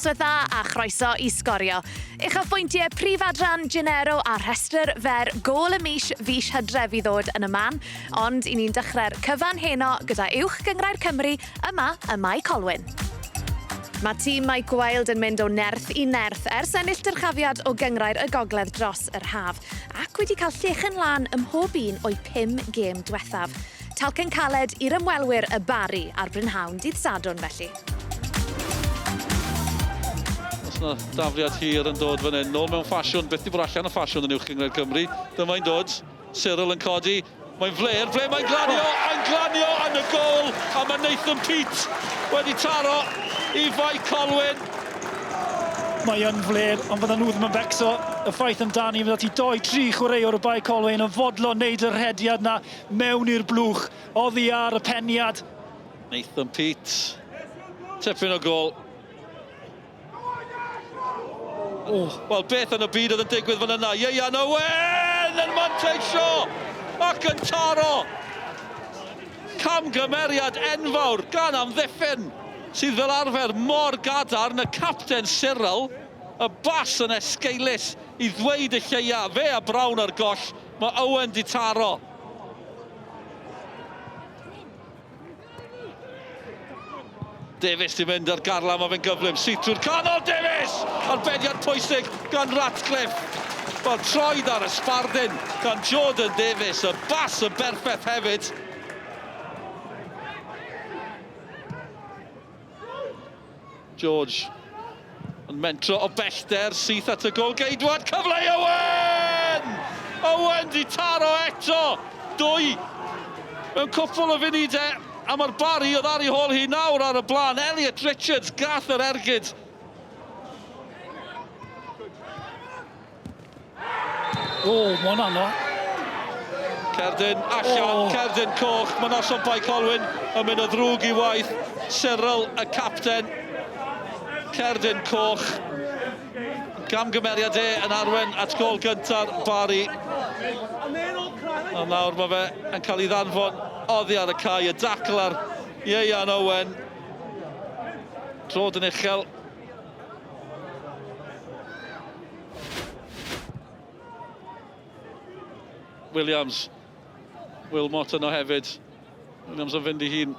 Noswaith dda a chroeso I Sgorio. Eich apwyntiau prif adran Genero a rhestr fer gôl y mis Hydref I ddod yn y man, ond I ni'n dechrau'r cyfan heno gyda uwch gyngrair Cymru yma ym Mae Colwyn. Mae tîm Mike Wild yn mynd o nerth I nerth ers ennill dyrchafiad o gyngrair y gogledd dros yr haf, ac wedi cael llechen lan ym mhob un o'i 5 gêm diwethaf. Talcyn caled i'r ymwelwyr y Bari a'r brynhawn dydd Sadwrn felly. Os yna dafliad hir yn dod fan hyn, nôl mewn ffasiwn, beth di bod allan o ffasiwn yn uwch gyngred Cymru. Dyma'n dod, Cyril yn codi, mae'n fler, mae'n glanio yn y gôl, a mae Nathan Pete wedi taro I Mae Colwyn. Mae yn fler, ond fydden nhw ddim yn becso. Y ffaith amdani fydda ti 2-3 chwaraewr o Mae Colwyn yn fodlon wneud yr hediad na mewn i'r blwch. Oddi ar y peniad. Nathan Pete, tipyn o gôl. Wel, beth yn y byd oedd yn digwydd fan yna? Ieuan Owen yn manteisio ac yn taro. Camgymeriad enfawr gan amddiffyn sydd fel arfer mor gadarn y capten Cyril. Y bas yn esgeulus I ddweud y lleia. Fe a Brown ar goll, mae Owen di taro. Davies di mynd ar garlam a fe'n gyflym. Sydd trwy'r canol, Davies! Arbediad pwysig gan Ratcliffe. Wel, troed ar y sbardyn gan Jordan Davies. Y bas yn berffaith hefyd. George yn mentro o bellter, syth at y gol geidwad. Cyfle I Owen! Owen di taro eto. 2 mewn cwpl o funudau. A mae'r Bari oedd ar ei hôl hi nawr ar y blaen. Elliot Richards gath yr ergyd. Mae'n anodd. Cerdyn allan, Cerdyn coch. Mae noson Mae Colwyn yn mynd o ddrwg I waith. Cyril y capten. Cerdyn coch. Camgymeriad yn arwen at gol gynta'r Bari. A nawr mae fe yn cael ei ddanfon oddi ar y cae, y dacl ar Ieuan Owen. Trod yn uchel. Williams. Wilmot yno hefyd. Williams yn fynd I hun.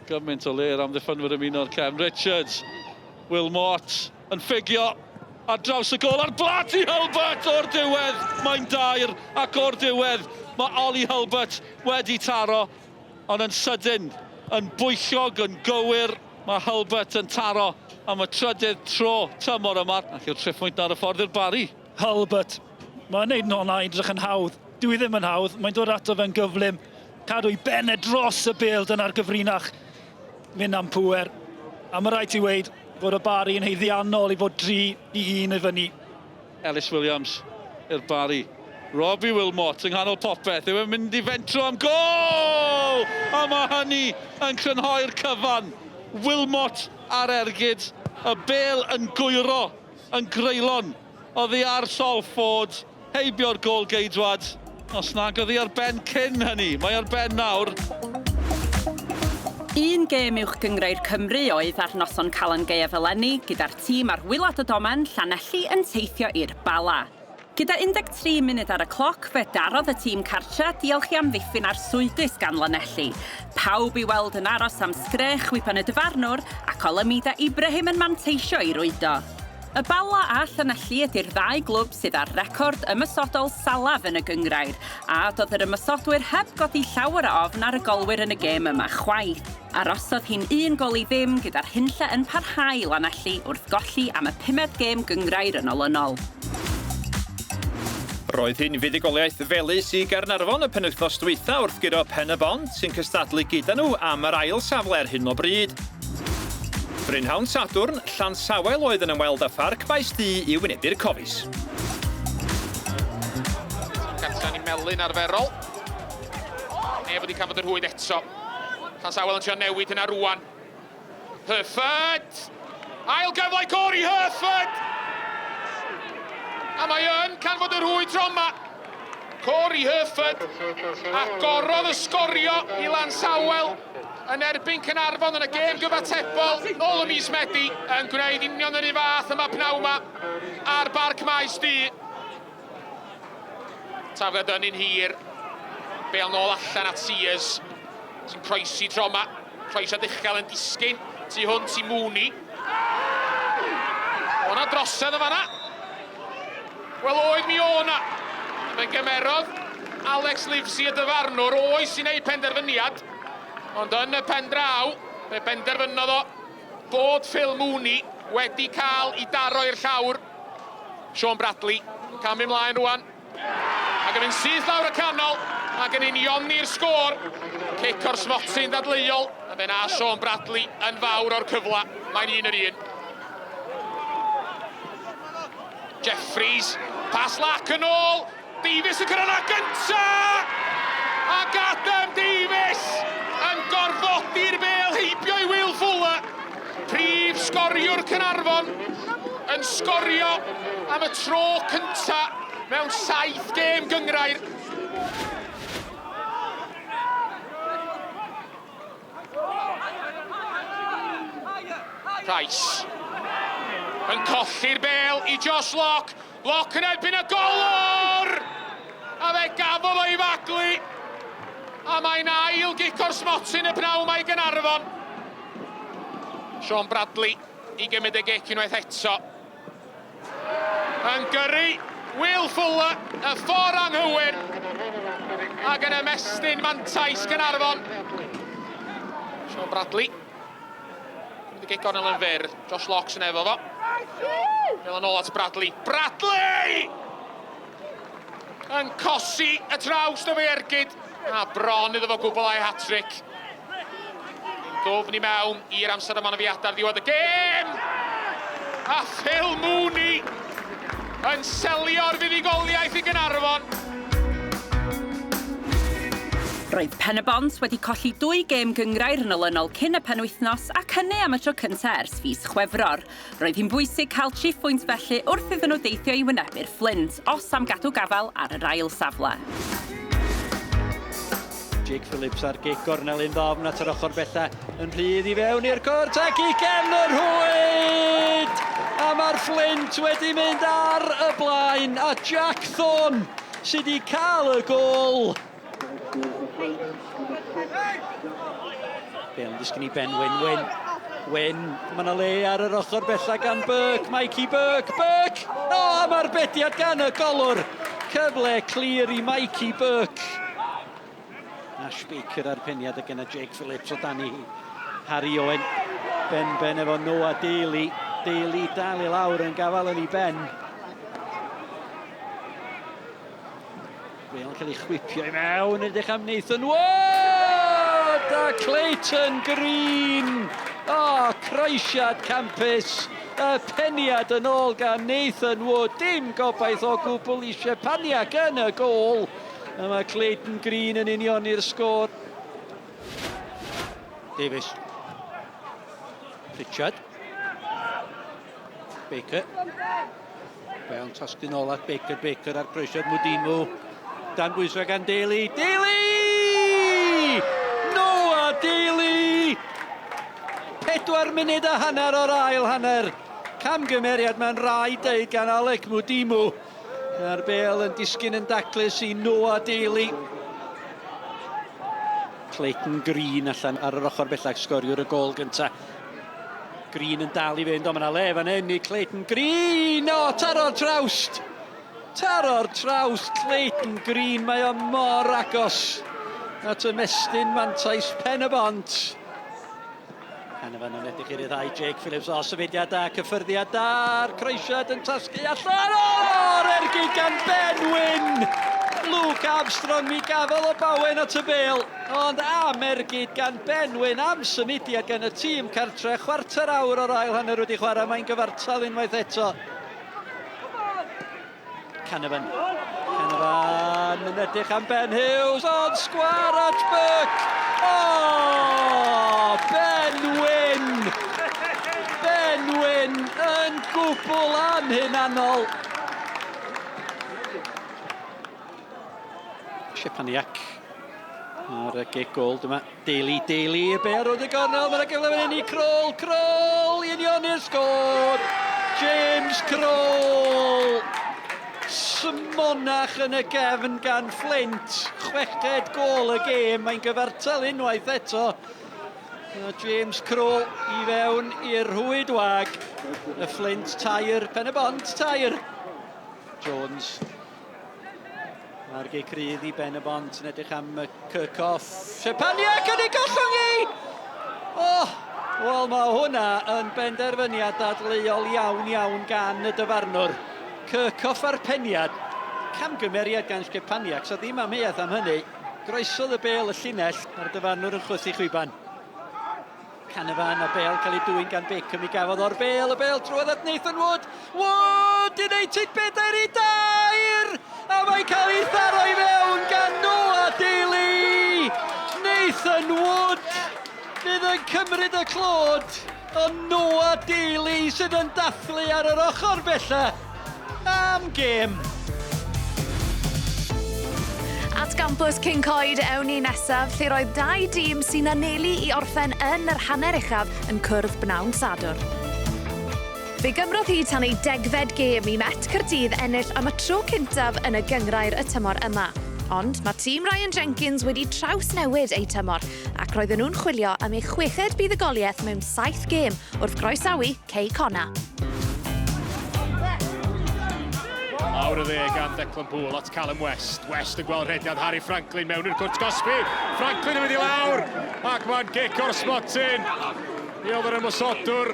Gymaint o ler am ddiffynwyr ymuno'r cefn. Richards. Wilmot yn ffigio. Ar draws y gol ar blat I Hulbert o'r diwedd. Mae'n dair ac o'r diwedd mae Ollie Hulbert wedi taro. Ond yn sydyn, yn bwyllog, yn gywir, mae Hulbert yn taro am y trydydd tro tymor yma. Ac yw'r triffwynt ar y ffordd i'r Bari. Hulbert, mae'n neud hwnna edrych yn hawdd. Dwi ddim yn hawdd, mae'n dod ato fe'n gyflym. Cadw I benne dros y bêl dyna'r gyfrinach. Mynd am pŵer. A mae rhaid I weid bod y Bari yn heiddiannol I fod 3-1 I fyny. Ellis Williams i'r Bari. Robbie Wilmot yng nghanol popeth. Yw e'n mynd I fentro am gol! A mae hynny yn crynhoi'r cyfan. Wilmot ar ergyd. Y bêl yn gwyro, yn greulon. Oedd hi ar Salford. Heibio'r gol geidwad. Os nag oedd hi ar ben cyn hynny. Mae ar ben nawr. Un gêm uwch gyngrair Cymru oedd ar noson Calan Gaeaf eleni gyda'r tîm ar Wylad y Domen Llanelli yn teithio i'r Bala. Gyda 13 munud ar y cloc, fe darodd y tîm cartra diolch I amddiffyn ar swydus gan Llanelli. Pawb I weld yn aros am sgrech wypan y dyfarnwr ac Olymida Ibrahim yn manteisio I rwydo. Y Bala a Llanelli ydy'r 2 glwb sydd ar record ymysodol salaf yn y gyngrair, a doedd yr ymysodwyr heb godi llawer o ofn ar y golwyr yn y gêm yma chwaith. Arosodd hi'n 1 gol I ddim gyda'r hynlle yn parhau Llanelli wrth golli am y 5th gêm gyngrair yn olynol. Roedd hi'n fuddugoliaeth felys I Gaernarfon y penwythnos dwytha wrth gyro Pennod sy'n cystadlu gyda nhw am yr ail safle ar hyn o bryd. Brynhawn Sadwrn, Llansawel oedd yn ymweld â Pharc Maes D I wynebu'r cofis. Gartan I melyn arferol. Neb wedi cafod yr hwyd eto. Llansawel yn trio newid yna rwan. Hurford! Ail gyfle Corey Hurford! A mae yn canfod yr hwyd tro yma. Corey Herford. A gorodd y sgorio i Lansawel yn erbyn Caernarfon yn y gêm gyfatebol nôl y mis Medi yn gwneud union yr un fath yma pnaw yma ar Barc Maes D. Tafod yn un hir. Bel nôl allan at Sears sy'n croesi tro yma. Croesiad uchel yn disgyn tu hwnt i Mooney. O'na drosedd y fanna. Wel oedd mi o'na. Fe'n gymerodd Alex Livesey y dyfarnwr oes i wneud penderfyniad. Ond yn y pen draw, fe penderfynodd o bod Phil Mooney wedi cael I daro i'r llawr. Sean Bradley yn camu ymlaen rwan. Ac yn mynd syth lawr y canol ac yn unioni'r sgôr. Cic o'r smotyn dadleuol. A fe na Sean Bradley yn fawr o'r cyfla. Mae'n un yr un. Jeffries, pas lac yn ôl. Davies yn cyrraedd â gynta! Ac Adam Davies yn gorfodi'r bêl heibio I Will Fuller. Prif sgoriwr Caernarfon yn sgorio am y tro cynta mewn 7 gêm gyngrair. Price yn colli'r bêl I Josh Locke. Locke yn erbyn y golwr! A fe gafodd o'i faglu. A mae'n ail gic o'r smotyn y pnaw mae Caernarfon. Sean Bradley I gymryd y gic unwaith eto. Yn gyrru Will Fuller y ffordd anghywir. Ac yn ymestyn mantais Caernarfon. Sean Bradley. Gymryd y gic gornel yn fyr. Josh Locke yn efo fo. Fel yn ôl at Bradley. Bradley! Yn cosi y traws dy fe ergyd. A bron iddo fo gwblhau hat-trick. Yn gofn I mewn i'r amser yma anafiadau ddiwedd y gêm. A Phil Mooney yn selio'r fuddugoliaeth I Caernarfon. Roedd Pennod wedi colli 2 gêm gyngrair yn olynol cyn y penwythnos ac hynny am y tro cyntaf ers fis Chwefror. Roedd hi'n bwysig cael 3 phwynt felly wrth iddyn nhw deithio I wynebu'r Flint, os am gadw gafel ar yr ail safle. Jake Phillips ar gic gornel un ddofn at yr ochr bella yn rhydd I fewn i'r cwrt ac I gen yr hwyd! A mae'r Flint wedi mynd ar y blaen a Jack Thorne sydd wedi cael y gol. Bel yn disgyn I Ben Wyn. Wyn, mae yna le ar yr ochr bella gan Burke, Mikey Burke. Burke! O, mae'r bediad gan y golwr. Cyfle clir I Mikey Burke. Ash Baker ar peniad ac yna Jake Phillips o dan I Harry Owen. Ben efo Noah Daly. Daly dal I lawr yn gafal yn I Ben. Bel yn cael ei chwipio I mewn, edrych am Nathan Wood! A Clayton Green! O, croesiad campus. Y peniad yn ôl gan Nathan Wood. Dim gobaith o gwbl eisiau paniag yn y gol. A mae Clayton Green yn union i'r sgôr. Davies. Richard. Baker. Bel tasgu nôl at Baker. Baker ar croesiad Mudimo. Dan bwysau gan Daly. Daly! Noah Daly! 4 munud a hanner o'r ail hanner. Camgymeriad mae'n rai deud gan Alec Mudimo. A'r bêl yn disgyn yn daclus I Noah Daly. Clayton Green allan ar yr ochr bellach sgoriwr y gol gynta. Green yn dal I fynd, o mae yna le fan hyn I Clayton Green! O, taro'r trawst! Taro'r trawst Clayton Green, mae o mor agos at ymestyn mantais Pennod. Hannafan yn edrych i'r ddau Jake Phillips o sefydliad da, cyffyrddiad da'r croesiad yn tasgu allan o'r ergyd gan Ben Wyn. Luke Armstrong mi gafodd o bawen at y bêl, ond am ergyd gan Ben Wyn am symudiad gan y tîm cartre. 25 awr o'r ail hanner wedi chwarae, mae'n gyfartal unwaith eto. Hannafan yn edrych am Ben Hughes, ond sgwar at Burke. O, Ben Wyn! Ben Wyn yn gwbl anhunanol. Siepaniac. Ar y gig gol dyma. Daly, y bel roedd y gornel. Mae'n gyfle fan hynny. Kroll, i union i'r sgôr. James Kroll. Smonach yn y gefn gan Flint. 60 gol y gêm. Mae'n gyfartal unwaith eto. James Kroll i fewn i'r rhwyd wag. Y Flint tair, Pennod tair. Jones. Ar gei crydd i Pennod yn edrych am y Kirchhoff. Siepaniac yn ei gollwng i! Wel mae hwnna yn benderfyniad dadleuol iawn gan y dyfarnwr. Kirchhoff ar Pennod. Camgymeriad gan Siepaniac, so ddim amheuaeth am hynny. Groesodd y bel y llinell ar dyfarnwr yn chwythu chwiban. Canefan a bel cael ei dwyn gan Beckham i gafodd o'r bel, y bel trwodd at Nathan Wood. Wood! United 4-2! A mae'n cael ei tharo i fewn gan Noah Daly! Nathan Wood! Bydd yn cymryd y clod, ond Noah Daly sydd yn dathlu ar yr ochr bella am gêm. At gampws King Coed ewn ni nesaf, lle roedd 2 dîm sy'n anelu i orffen yn yr hanner uchaf yn cwrdd bnawn Sadwrn. Fe gymrodd hi tan ei 10fed gêm i Met Caerdydd ennill am y tro cyntaf yn y gyngrair y tymor yma. Ond mae tîm Ryan Jenkins wedi trawsnewid ei tymor ac roedden nhw'n chwilio am ei 6ed buddugoliaeth mewn 7 gêm wrth groesawu Cey Conna. Awr y dde gan Declan Poole at Callum West. West yn gweld rhediad Harry Franklin mewn i'r cwrt Cosby. Franklin yn mynd i lawr ac mae'n gico'r smotin. Mi oedd yr ymwysodwr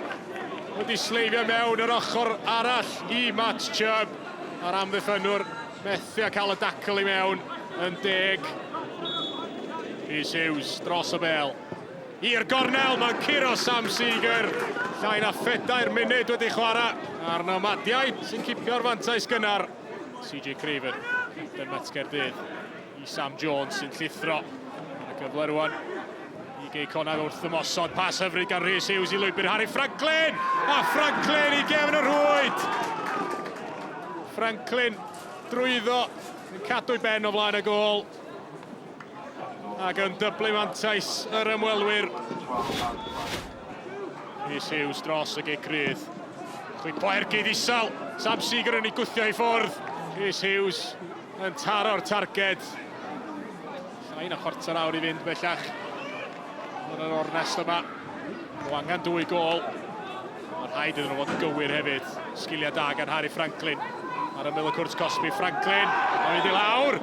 wedi sleifio mewn yr ochr arall i Matt Chubb. A'r amddiffynwr methu a cael y dacl i mewn yn 10. Rhys Hughes dros y bel. I'r gornel, mae'n curo Sam Seeger. Llai na 4 munud wedi chwarae. A'r nomadiaid sy'n cipio'r fantais gynnar. CJ Craven, yn Met Caerdydd. I Sam Jones sy'n llithro. Yn y gyfle rwan. I Cey Conna wrth ymosod. Pas hyfryd gan Rhys Hughes i lwybr Harry Franklin. A Franklin i gefn y rhwyd. Franklin drwyddo. Yn cadw i ben o flaen y gol. Ac yn dyblu mantais yr ymwelwyr. Rhys Hughes dros y gei crydd. Chwi poergyd isal. Sam Seeger yn ei gwthio i ffwrdd. Rhys Hughes yn taro'r targed. Llai na 25 awr i fynd bellach. Yn yr ornest yma. O angen 2 gol. Mae'r rhaid iddyn nhw fod yn gywir hefyd. Sgiliau da gan Harry Franklin. Ar ymyl y cwrt Cosby, Franklin. Mae'n mynd i lawr.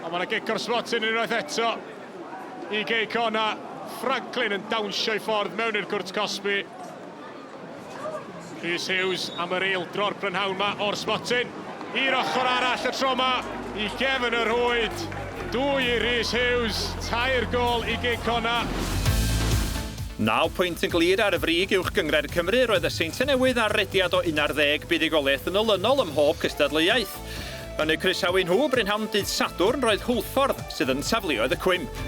A mae'n gico'r smotin unwaith eto. I Cey Conna. Franklin yn dawnsio i ffordd mewn i'r cwrt Cosby. Rhys Hughes am yr eildro'r brynhawn ma o'r smotin. I'r ochr arall y tro ma. I gefn y rhwyd. 2 i Rhys Hughes. 2 gol i Cey Conna. 9 pwynt yn glir ar y frig uwch gyngred Cymru. Roedd y Seintiau Newydd ar rediad o 11 buddugoliaeth yn olynol ym mhob cystadleuaeth. Yn eu croesawu nhw brynhawn dydd Sadwrn roedd Hwlffordd sydd yn safleoedd y cwymp.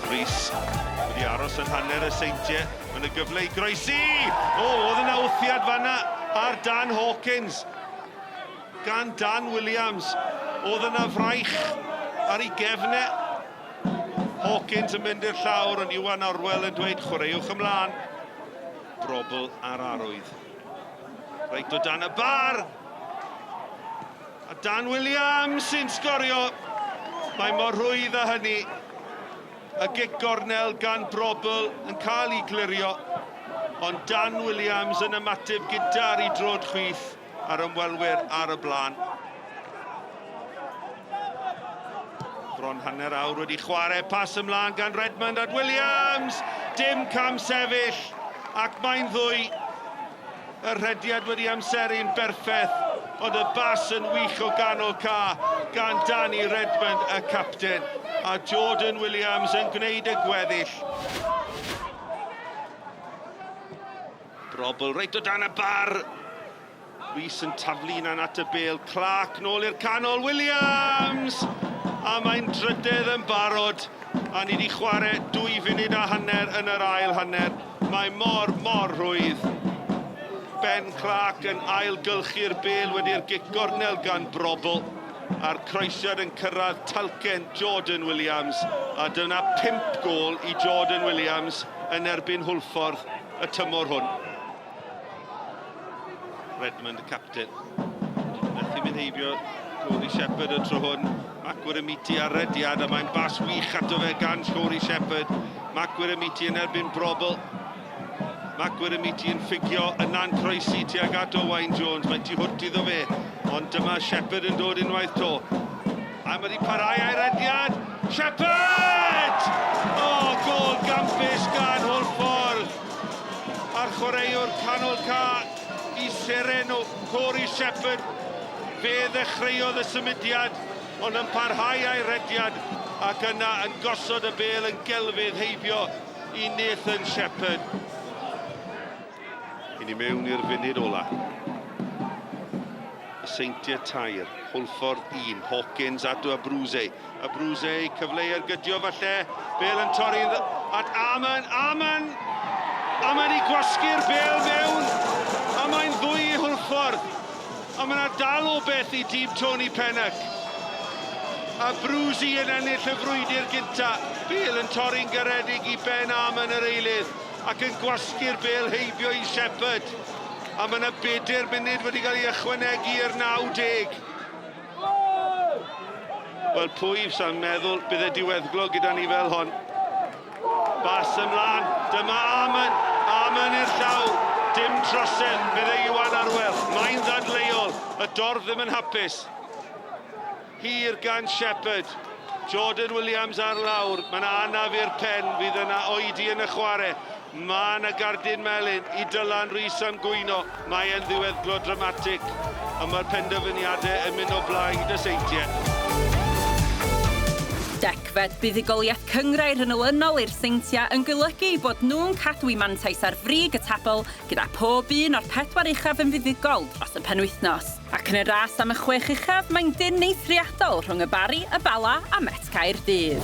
Rhys wedi aros yn hanner y Seintiau yn y gyfle i groesi. Oedd yna wthiad fanna ar Dan Hawkins gan Dan Williams. Oedd yna fraich ar ei gefnau. Hawkins yn mynd i'r llawr, ond Iwan Orwell yn dweud chwaraewch ymlaen. Brobl ar arwydd. Reit o dan y bar. A Dan Williams sy'n sgorio. Mae mor rhwydd â hynny. Y gic gornel gan Brobl yn cael ei glirio. Ond Dan Williams yn ymateb gyda'r i drod chwith ar ymwelwyr ar y blaen. Bron hanner awr wedi chwarae pas ymlaen gan Redmond at Williams. Dim cam sefyll ac mae'n ddwy. Y rhediad wedi amseru'n berffeth, ond y bas yn wych o ganol ca gan Danny Redmond, y capten. A Jordan Williams yn gwneud y gweddill. Brobl reit o dan y bar. Rhys yn taflu na'n at y bel. Clark nôl i'r canol. Williams! A mae'n drydydd yn barod. A ni wedi chwarae 2 funud a hanner yn yr ail hanner. Mae mor rhwydd. Ben Clark yn ailgylchu'r bêl wedi'r gic gornel gan Brobl. A'r croesiad yn cyrraedd talcen Jordan Williams. A dyna 5 gôl i Jordan Williams yn erbyn Hwlffordd y tymor hwn. Redmond y captain. Nath i mynd heibio Sgorio Shepherd y tro hwn. Macwyr y miti ar rediad a mae'n bas wych ato fe gan Sgorio Shepherd. Macwyr y miti yn erbyn Brobl. Macwyr y miti yn ffigio yna'n croesi tuag at Owain Jones. Mae'n tu hwnt iddo fe. Ond dyma Shepherd yn dod unwaith to. A mae wedi parhau a'i rediad. Shepherd! O, gol gampus gan Hwlffordd. A'r chwaraewr canol ca i seren o Sgorio Shepherd. Fe ddechreuodd y symudiad, ond yn parhau a'i rediad ac yna yn gosod y bêl yn gelfydd heibio i Nathan Shepherd. I ni mewn i'r funud ola. Y seintiau tair, Hwlffordd 1, Hawkins at Abruzzi. Abruzzi, cyfleu'r gydio falle, bêl yn torri at Aman. Aman i gwasgu'r bêl mewn, a mae'n ddwy i Hwlffordd. A mae yna dal o beth i dîm Tony Pennod. Abruzzi yn ennill y frwydr gynta. Bêl yn torri'n garedig i Ben Aman yr eilydd ac yn gwasgu'r bêl heibio i Shepherd. A mae yna 4 munud wedi cael ei ychwanegu i'r 90. Wel, pwy sa'n meddwl bydd y diweddglo gyda ni fel hon. Bas ymlaen, dyma Aman. Aman i'r llaw. Dim trosedd, bydd ei Iwan Arwel. Mae'n ddadleuol, y dorf ddim yn hapus. Hir gan Shepherd. Jordan Williams ar lawr. Mae yna anaf i'r pen, fydd yna oedi yn y chwarae. Mae yna gardyn melyn i Dylan Rhys am gwyno. Mae e'n ddiweddglo dramatig. A mae'r penderfyniadau yn mynd o blaid y seintiau. Decfed buddigoliaeth cyngrair yn olynol i'r seintiau yn golygu bod nhw'n cadw i mantais ar frig y tabl gyda pob un o'r 4 uchaf yn fuddigol dros y penwythnos. Ac yn y ras am y 6 uchaf, mae'n dyn eithriadol rhwng y Bari, y Bala a Met Caerdydd.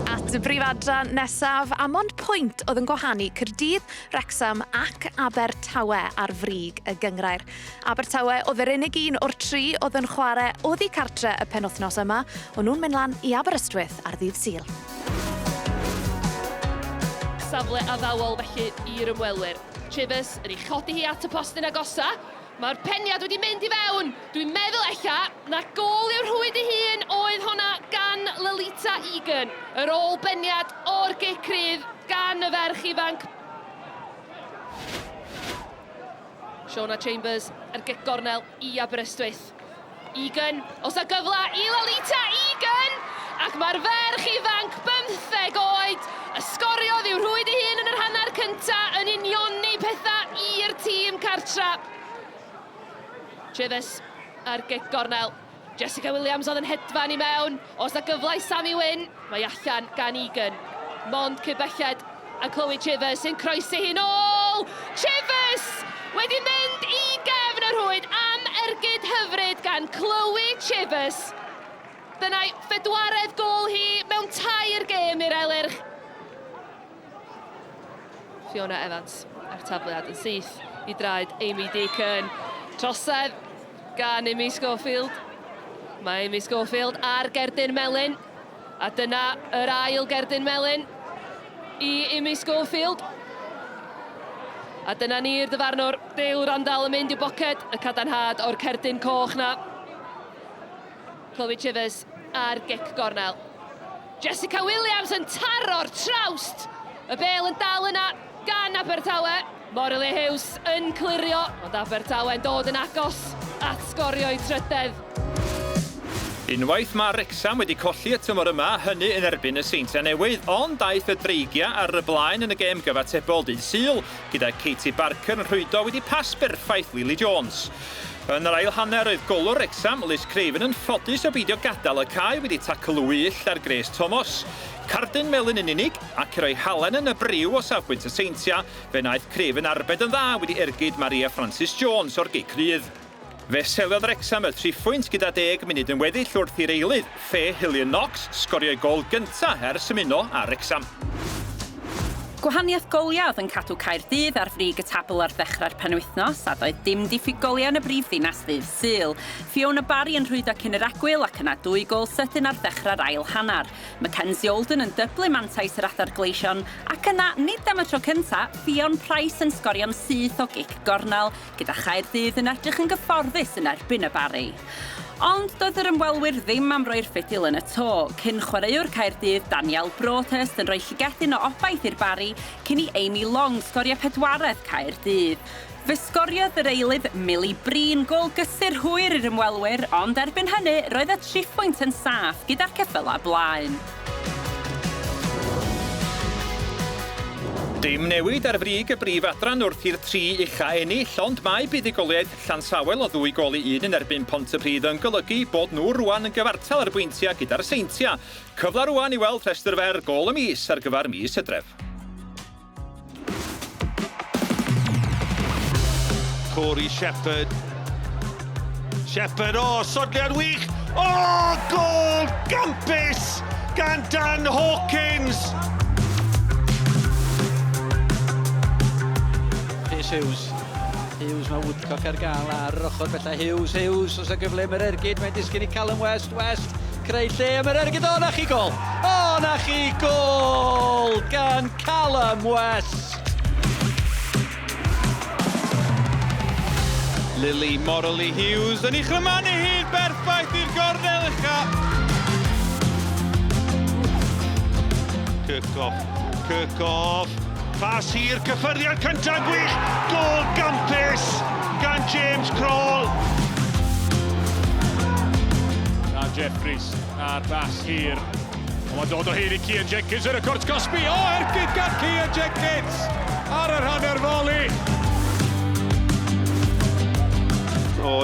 At y brifadran nesaf, am ond pwynt oedd yn gwahanu Caerdydd, Wrexham ac Abertawe ar frig y gyngrair. Abertawe oedd yr unig un o'r 3 oedd yn chwarae oddi cartre y penwythnos yma, ond nhw'n mynd lan i Aberystwyth ar ddydd Sul. Safle addawol felly i'r ymwelwyr. Chivers yn ei chodi hi at y postyn agosa. Mae'r peniad wedi mynd i fewn. Dwi'n meddwl ella na gôl yw'r rhwyd ei hun oedd honna gan Lolita Egan. Yr ôl beniad o'r gic rydd gan y ferch ifanc. Shona Chambers ar gic gornel i Aberystwyth. Egan, os y gyfla i Lolita Egan! Ac mae'r ferch ifanc 15 oed. Ysgoriodd yw'r rhwyd ei hun yn yr hanner cynta yn unioni pethau i'r tîm cartra. Chivers ar gic gornel. Jessica Williams oedd yn hedfan i mewn. Os y gyfle i Sammy Wyn, mae allan gan Egan. Mond cybelled a Chloe Chivers sy'n croesi hi'n ôl. Chivers wedi mynd i gefn y rhwyd am ergyd hyfryd gan Chloe Chivers. Dyna'i 4edd gôl hi mewn 2 gêm i'r elyrch. Fiona Evans ar tafliad yn syth i draed Amy Deacon. Trosedd gan Amy Schofield. Mae Amy Schofield ar gerdyn melyn. A dyna yr ail gerdyn melyn i Amy Schofield. A dyna ni'r dyfarnwr. Dale Randall yn mynd i boced y cadarnhad o'r cerdyn coch na. Chloe Chivers ar gic gornel. Jessica Williams yn taro'r trawst. Y bêl yn dal yna gan Abertawe. Morley Hughes yn clirio, ond Abertawe yn dod yn agos at sgorio i trydedd. Unwaith mae Wrexham wedi colli y tymor yma, hynny yn erbyn y seintiau newydd, ond daeth y dreigia ar y blaen yn y gêm gyfatebol dydd Sul, gyda Katie Barker yn rhwydo wedi pas berffaith Lily Jones. Yn yr ail hanner oedd golwr Wrexham, Liz Craven yn ffodus o beidio gadael y cae wedi tacl wyll ar Grace Thomas. Cardyn melyn yn unig ac i roi halen yn y briw o safbwynt y seintia, fe wnaeth Craven arbed yn dda wedi ergyd Maria Francis Jones o'r gic rydd. Fe seliodd Wrexham y 3 phwynt gyda 10 munud yn weddill wrth i'r eilydd. Fe Hillian Knox sgorio'i gol gyntaf ers ymuno ar Wrexham. Gwahaniaeth goliau oedd yn cadw Caerdydd ar frig y tabl ar ddechrau'r penwythnos a doedd dim diffyg goliau yn y brif ddinas ddydd Sul. Fiona Barry yn rhwydo cyn yr egwyl ac yna 2 gol sydyn ar ddechrau'r ail hanner. Mackenzie Olden yn dyblu mantais yr adar gleision ac yna, nid am y tro cynta, Fion Price yn sgorio'n syth o gic gornel gyda Chaerdydd yn edrych yn gyfforddus yn erbyn y Barry. Ond doedd yr ymwelwyr ddim am roi'r ffidil yn y to. Cyn chwaraewr Caerdydd Daniel Brotest yn rhoi llygedyn o obaith i'r Barry cyn i Amy Long sgorio pedwaredd Caerdydd. Fe sgoriodd yr eilydd Millie Breen gol gysur hwyr i'r ymwelwyr, ond erbyn hynny roedd y 3 pwynt yn saff gyda'r ceffylau blaen. Dim newid ar frig y brif adran wrth i'r 3 ucha ennill, ond mae buddigoliaeth Llansawel o 2 gol i 1 yn erbyn Pontypridd yn golygu bod nhw rwan yn gyfartal ar bwyntiau gyda'r Seintia. Cyfle rwan i weld rhestr fer gol y mis ar gyfer mis Hydref. Corey Shepherd. Shepherd, sodliad wych! Gol gampus gan Dan Hawkins! Hughes mae Woodcock ar gael ar yr ochr bella Hughes os y gyflym yr ergyd mae'n disgyn i Callum West creu lle am yr ergyd, na chi gol na chi gol gan Callum West. Lily Morley Hughes yn ei chrymanu hyd berffaith i'r gornel ucha. Kirkhoff pas hir, cyffyriad cyntaf gwych, gol gampus gan James Crawl. A Jeffries a'r bas hir. Mae'n dod o hyd i Cian Jenkins yn y cwrt Cosby. Ergyd gan Cian Jenkins ar yr hanner foli.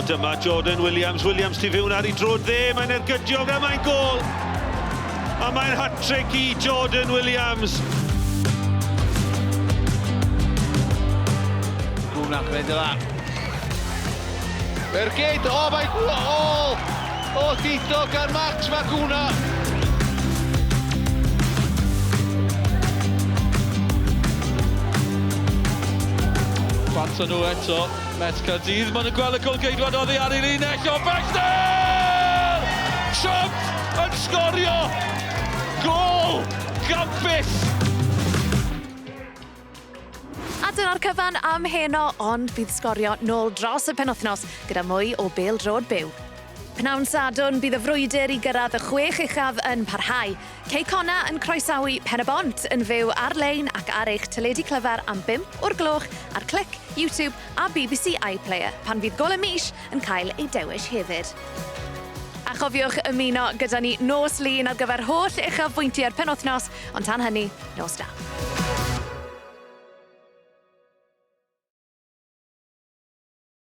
Dyma Jordan Williams tu fewn ar ei drod dde, mae'n ergydio fe, mae'n gol. A mae'n hat-trick i Jordan Williams. Gwyd yna. Ergyd, mae'n gol! Dito gan Max Maguna. Banta nhw eto. Met Caerdydd, mae'n gweld y golgeidwad oddi ar ei linell o Bechdel! Trump yn sgorio! Gol gampus! A dyna'r cyfan am heno, ond bydd sgorio nôl dros y penwythnos gyda mwy o bêl-drod byw. Pnawn Sadwrn bydd y frwydr i gyrraedd y 6 uchaf yn parhau. Cei Conna yn croesawu Pennod yn fyw ar-lein ac ar eich teledu clyfar am 5 o'r gloch ar Clic, YouTube a BBC iPlayer pan fydd gol y mis yn cael ei dewis hefyd. A chofiwch ymuno gyda ni nos lun ar gyfer holl uchafbwyntiau'r penwythnos, ond tan hynny, nos da.